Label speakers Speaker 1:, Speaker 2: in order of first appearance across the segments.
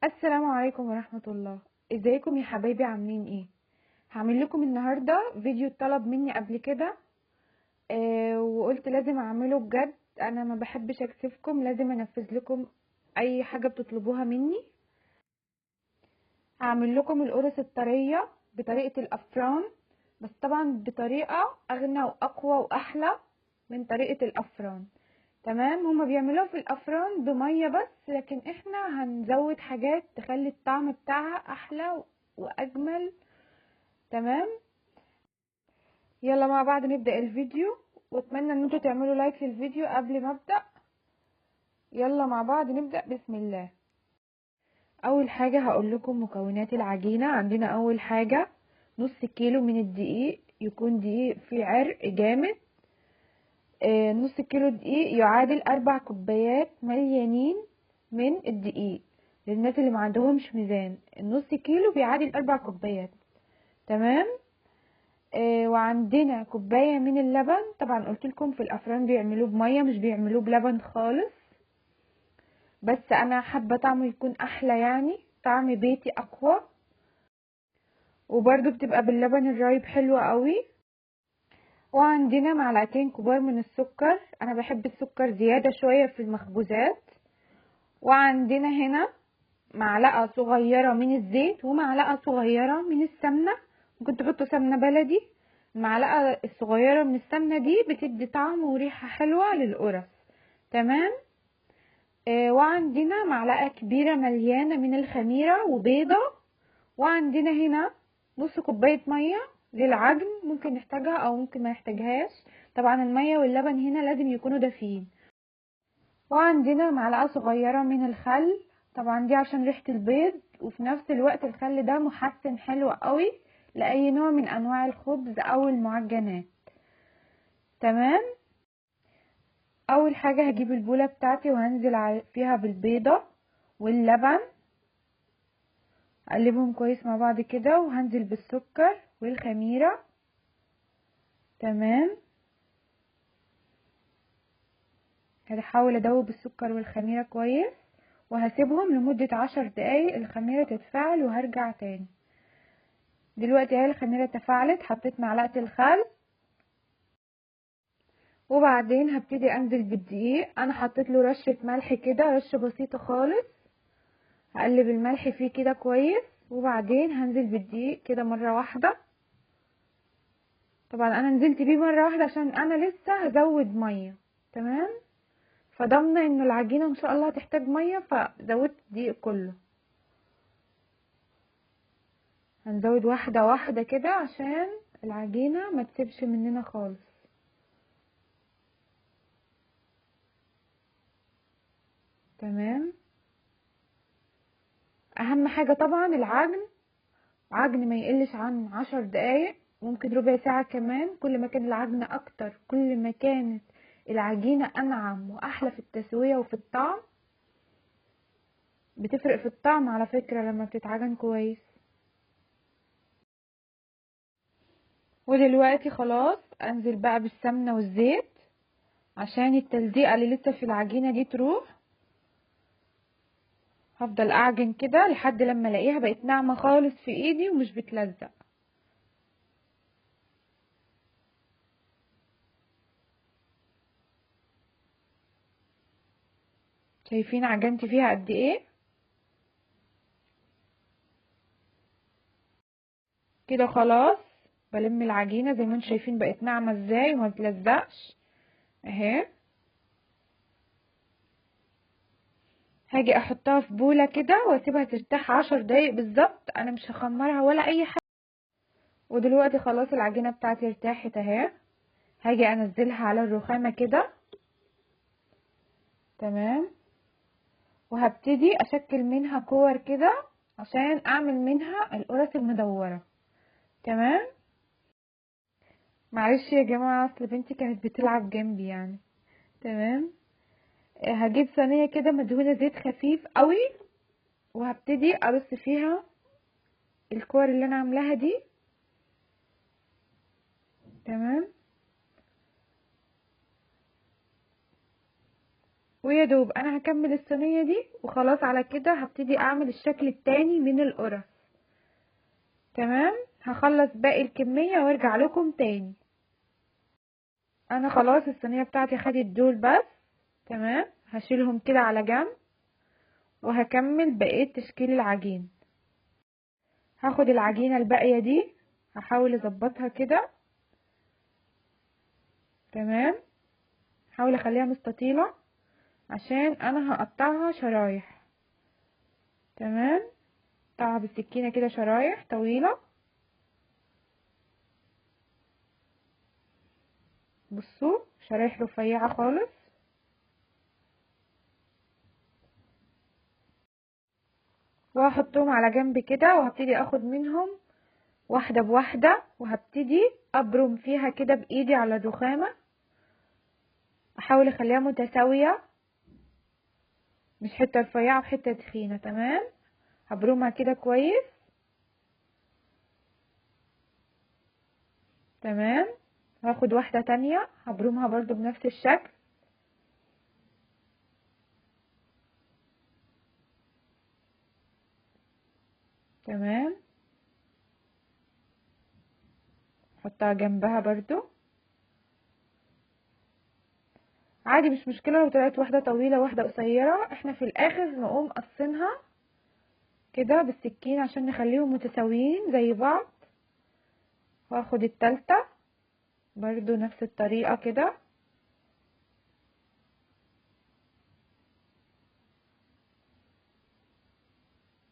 Speaker 1: السلام عليكم ورحمة الله. ازيكم يا حبايبي، عاملين ايه؟ هعمل لكم النهاردة فيديو طلب مني قبل كده. وقلت لازم اعمله بجد. انا ما بحبش اكسفكم، لازم انفذ لكم اي حاجة بتطلبوها مني. هعمل لكم القرص الطرية بطريقة الافران، بس طبعا بطريقة اغنى واقوى واحلى من طريقة الافران. تمام، هما بيعملوها في الافران بمية بس، لكن احنا هنزود حاجات تخلي الطعم بتاعها احلى واجمل. تمام، يلا مع بعض نبدأ الفيديو، واتمنى ان انتوا تعملوا لايك للفيديو قبل ما ابدأ. يلا مع بعض نبدأ، بسم الله. اول حاجة هقول لكم مكونات العجينة. عندنا اول حاجة نص كيلو من الدقيق، يكون دقيق فيه عرق جامد. نص كيلو دقيق يعادل 4 كوبايات مليانين من الدقيق. للناس اللي ما عندهمش ميزان، النص كيلو بيعادل 4 كوبايات. تمام. وعندنا كوباية من اللبن. طبعا قلت لكم في الافران بيعملوه بمية، مش بيعملوه بلبن خالص، بس انا حابة طعمه يكون احلى، يعني طعم بيتي اقوى. وبرده بتبقى باللبن الرايب حلوة قوي. وعندنا معلقتين كبار من السكر، انا بحب السكر زيادة شوية في المخبوزات. وعندنا هنا معلقة صغيرة من الزيت ومعلقة صغيرة من السمنة، ممكن تحطوا سمنة بلدي. المعلقة الصغيرة من السمنة دي بتدي طعم وريحة حلوة للقرص. تمام. وعندنا معلقة كبيرة مليانة من الخميرة وبيضة. وعندنا هنا نص كوباية مية للعجن، ممكن نحتاجها او ممكن ما نحتاجهاش. طبعا المية واللبن هنا لازم يكونوا دافيين. وعندنا معلقة صغيرة من الخل، طبعا دي عشان ريحة البيض، وفي نفس الوقت الخل ده محسن حلو قوي لأي نوع من أنواع الخبز أو المعجنات. تمام. أول حاجة هجيب البولة بتاعتي وهنزل فيها بالبيضة واللبن، أقلبهم كويس مع بعض كده، وهنزل بالسكر والخميرة. تمام. هحاول أدوب السكر والخميرة كويس، وهسيبهم لمدة 10 دقايق الخميرة تتفاعل، وهرجع تاني. دلوقتي اهي الخميرة تفاعلت، حطيت معلقة الخل، وبعدين هبتدي انزل بالدقيق. انا حطيت له رشة ملح كده، رشة بسيطة خالص. هقلب الملح فيه كده كويس، وبعدين هنزل بالدقيق كده مرة واحدة. طبعا انا نزلت بيه مرة واحدة عشان انا لسه هزود مية. تمام. فضمن ان العجينة ان شاء الله هتحتاج مية، فزودت الدقيق كله. هنزود واحدة واحدة كده عشان العجينة ما تسيبش مننا خالص. تمام. اهم حاجة طبعا العجن، عجن ما يقلش عن 10 دقايق، ممكن ربع ساعة كمان. كل ما كان العجن اكتر كل ما كانت العجينة انعم واحلى في التسوية وفي الطعم. بتفرق في الطعم على فكرة لما بتتعجن كويس. ودلوقتي خلاص انزل بقى بالسمنة والزيت عشان التلزيقة اللي لسه في العجينة دي تروح. هفضل اعجن كده لحد لما الاقيها بقت ناعمة خالص في ايدي ومش بتلزق. شايفين عجنت فيها قد ايه؟ كده خلاص. بلم العجينة زي ما انتم شايفين بقت ناعمة ازاي وما بتلزقش اهي. هاجي احطها في بولة كده واسيبها ترتاح 10 دقايق بالظبط، انا مش هخمرها ولا اي حاجة. ودلوقتي خلاص العجينة بتاعتي ارتاحت اهي. هاجي انزلها على الرخامة كده. تمام. وهبتدي اشكل منها كور كده عشان اعمل منها القرص المدورة. تمام. معلش يا جماعة، اصل بنتي كانت بتلعب جنبي يعني. تمام. هجيب صينية كده مدهونة زيت خفيف قوي، وهبتدي ارص فيها الكور اللي انا عاملاها دي. تمام. ويا دوب انا هكمل الصينية دي وخلاص. على كده هبتدي اعمل الشكل التاني من القرص. تمام، هخلص باقي الكمية وارجع لكم تاني. انا خلاص الصينية بتاعتي خدت دول بس. تمام، هشيلهم كده على جنب وهكمل بقية تشكيل العجين. هاخد العجينة الباقية دي هحاول اظبطها كده. تمام، هحاول اخليها مستطيلة عشان انا هقطعها شرايح. تمام، اقطعها بالسكينة كده شرايح طويلة. بصوا، شرايح رفيعة خالص. وهحطهم على جنب كده وهبتدي اخد منهم واحدة بواحدة وهبتدي ابرم فيها كده بايدي على الرخامة. احاول اخليها متساوية، مش حتة رفيعة وحتة تخينة. تمام، هبرمها كده كويس. تمام، هاخد واحدة تانية هبرمها برضو بنفس الشكل. تمام، حطها جنبها برضو عادي، مش مشكلة لو طلعت واحدة طويلة واحدة قصيرة. احنا في الاخر نقوم قصينها كده بالسكين عشان نخليهم متساويين زي بعض. واخد التالتة برضو نفس الطريقة كده.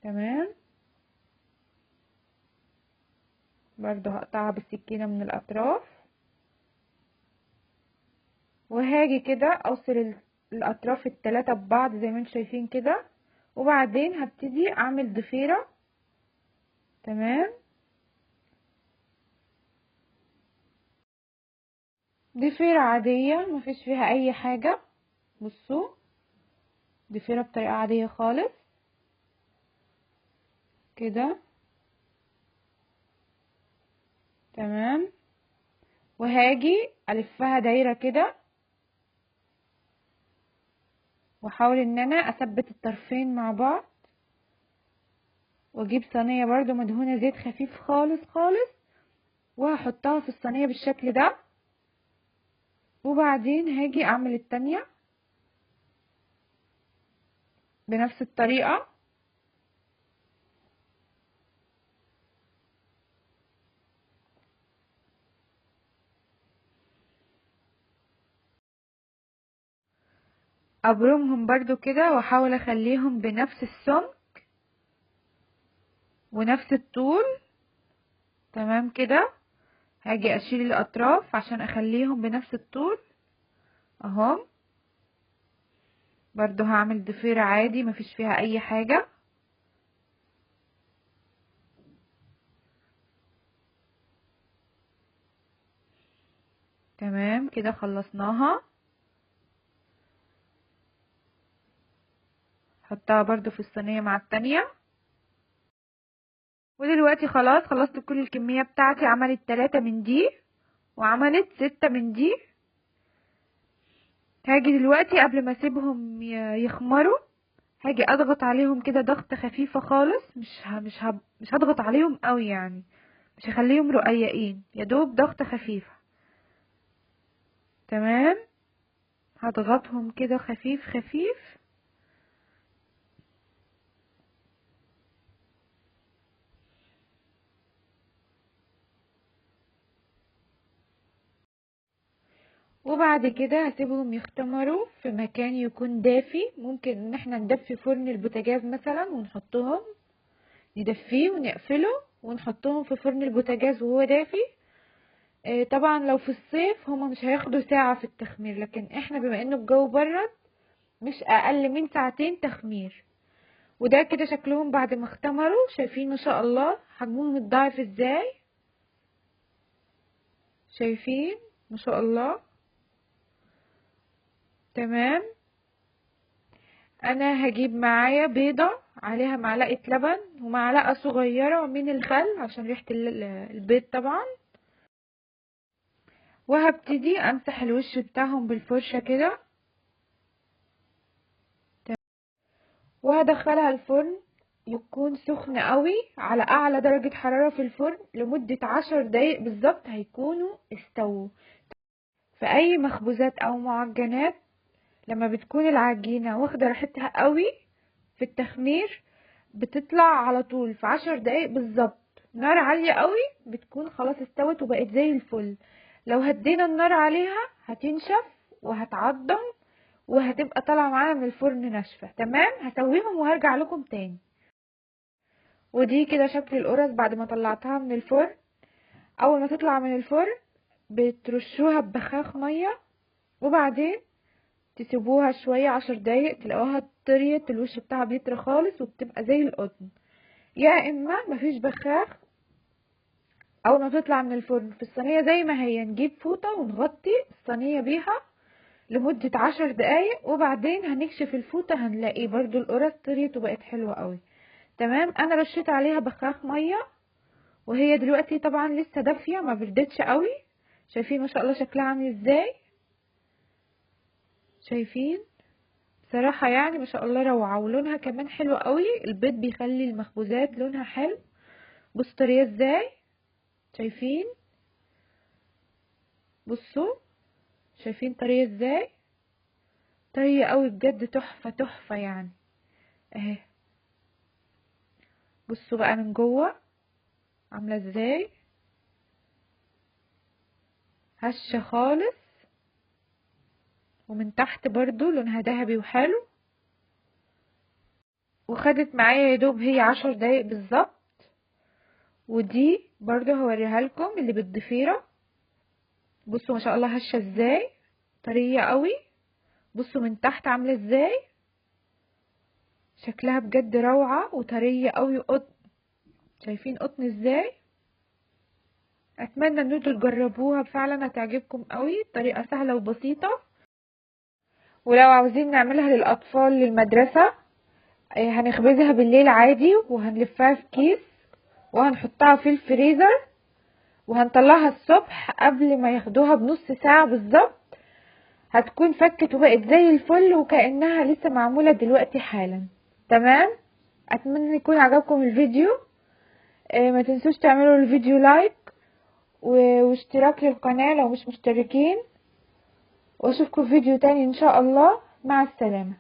Speaker 1: تمام، برضو هقطعها بالسكينة من الاطراف وهاجي كده اوصل الاطراف التلاتة ببعض زي ما انتم شايفين كده. وبعدين هبتدي اعمل ضفيرة. تمام، ضفيرة عادية مفيش فيها اي حاجة. بصوا، ضفيرة بطريقة عادية خالص كده. تمام، وهاجي الفها دايرة كده واحاول ان انا اثبت الطرفين مع بعض. واجيب صينية برضو مدهونة زيت خفيف خالص خالص وهحطها في الصينية بالشكل ده. وبعدين هاجي اعمل التانية بنفس الطريقة. ابرمهم برضو كده واحاول اخليهم بنفس السمك ونفس الطول. تمام كده، هاجي اشيل الاطراف عشان اخليهم بنفس الطول اهو. برضو هعمل ضفيرة عادي مفيش فيها اي حاجة. تمام كده خلصناها. حطها برضو في الصينية مع التانية. ودلوقتي خلاص خلصت كل الكمية بتاعتي. عملت 3 من دي وعملت 6 من دي. هاجي دلوقتي قبل ما اسيبهم يخمروا هاجي اضغط عليهم كده ضغطة خفيفة خالص. مش هضغط عليهم قوي يعني، مش هخليهم رقيقين، يا دوب ضغطة خفيفة. تمام، هضغطهم كده خفيف خفيف. وبعد كده هسيبهم يختمروا في مكان يكون دافي. ممكن ان احنا ندفي فرن البوتاجاز مثلا ونحطهم، ندفيه ونقفله ونحطهم في فرن البوتاجاز وهو دافي. طبعا لو في الصيف هما مش هياخدوا ساعة في التخمير، لكن احنا بما انه الجو برد مش اقل من ساعتين تخمير. وده كده شكلهم بعد ما اختمروا. شايفين ما شاء الله حجمهم اتضاعف ازاي؟ شايفين ما شاء الله؟ تمام، انا هجيب معايا بيضة عليها معلقة لبن ومعلقة صغيرة من الخل عشان ريحة البيض طبعا. وهبتدي امسح الوش بتاعهم بالفرشة كده. وهدخلها الفرن يكون سخن قوي على اعلى درجة حرارة في الفرن لمدة 10 دقايق بالظبط هيكونوا استووا. في اي مخبوزات او معجنات لما بتكون العجينة واخدة راحتها قوي في التخمير بتطلع على طول في 10 دقايق بالظبط. نار عالية قوي بتكون خلاص استوت وبقت زي الفل. لو هدينا النار عليها هتنشف وهتعضم وهتبقى طالعة معانا من الفرن ناشفة. تمام، هسويهم وهرجع لكم تاني. ودي كده شكل القرص بعد ما طلعتها من الفرن. اول ما تطلع من الفرن بترشوها ببخاخ مية وبعدين تسيبوها شوية 10 دقايق تلاقوها طريت، الوش بتاعها بيطرى خالص وبتبقى زي القطن. يا اما مفيش بخاخ، اول ما تطلع من الفرن في الصينية زي ما هي نجيب فوطة ونغطي الصينية بيها لمدة 10 دقايق وبعدين هنكشف الفوطة هنلاقي برضو القرص طريت وبقت حلوة قوي. تمام، انا رشيت عليها بخاخ مية وهي دلوقتي طبعا لسه دافية ما بردتش قوي. شايفين ما شاء الله شكلها عامل ازاي؟ شايفين صراحة يعني ما شاء الله روعة، ولونها كمان حلو قوي. البيض بيخلي المخبوزات لونها حلو. بصوا طريقة ازاي، شايفين؟ بصوا شايفين طريقة ازاي؟ طريقة قوي بجد، تحفة تحفة يعني اهي. بصوا بقى من جوه عاملة ازاي، هشة خالص، ومن تحت برضو لونها ذهبي وحلو. وخدت معايا يا دوب هي 10 دقايق بالظبط. ودي برضو هوريها لكم اللي بالضفيرة. بصوا ما شاء الله هشة ازاي، طرية قوي. بصوا من تحت عاملة ازاي، شكلها بجد روعة وطرية قوي قطن. شايفين قطن ازاي؟ اتمنى ان انتوا تجربوها فعلا هتعجبكم قوي. طريقة سهلة وبسيطة. ولو عاوزين نعملها للاطفال للمدرسة هنخبزها بالليل عادي وهنلفها في كيس وهنحطها في الفريزر وهنطلعها الصبح قبل ما ياخدوها بنص ساعة بالظبط هتكون فكت وبقت زي الفل وكأنها لسه معمولة دلوقتي حالا. تمام، اتمنى يكون عجبكم الفيديو. ما تنسوش تعملوا الفيديو لايك واشتراك للقناة لو مش مشتركين، واشوفكم في فيديو تاني ان شاء الله. مع السلامة.